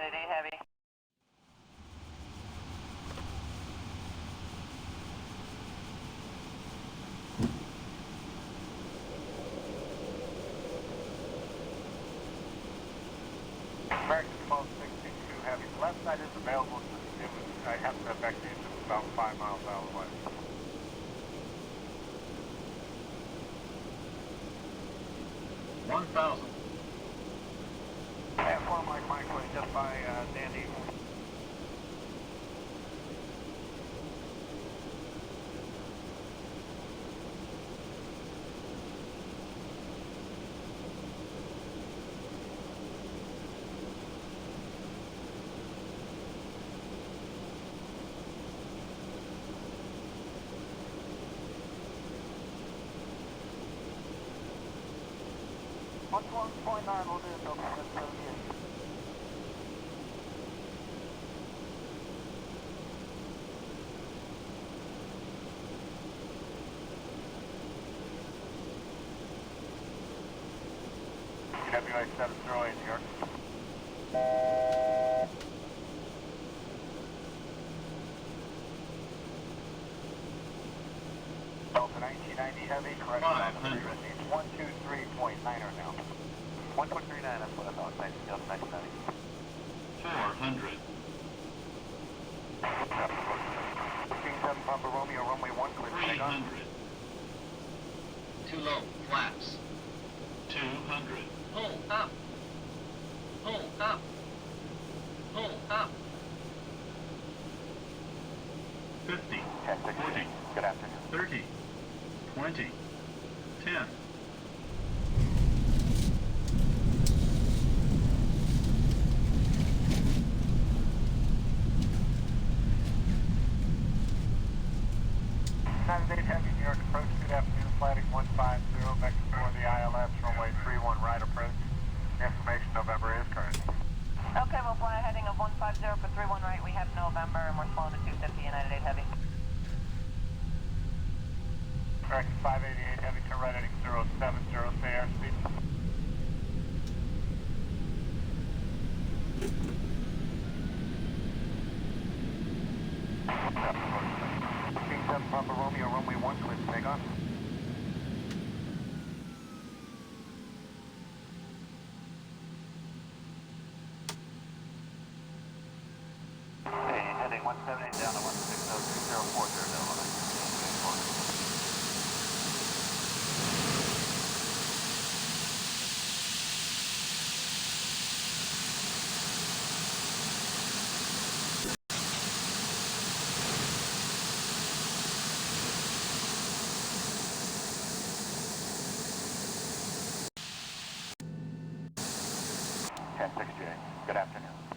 Heavy. American 1262 Heavy. The left side is available. I have to affect the engine about 5 miles out of the way. 1,000. F1 Mike was just by Dandy. On 12.9, we'll do it till 78. WA 708, New York. Delta 1990 Heavy, correct. 500. 123.9er now. 1.39, that's what I thought. Thanks, Delta 1990. 400. 157 Papa Romeo, runway 1, clear to take off. 300. Too low, flaps. 200. Hold up. Hold up. Hold up. 50. 40. Good afternoon. 30. 20. 10. United Heavy, New York approach, good afternoon, flight 150, vector for the ILS, runway 31 right approach. Information November is current. Okay, we'll fly a heading of 150 for 31 right. We have November and we're slowing to 250 United 8 Heavy. American 588 Heavy, turn right heading 070, stay airspeed. Papa Romeo, runway 1, clear to take off. Hey, heading 178 down to 160, 204, Good afternoon.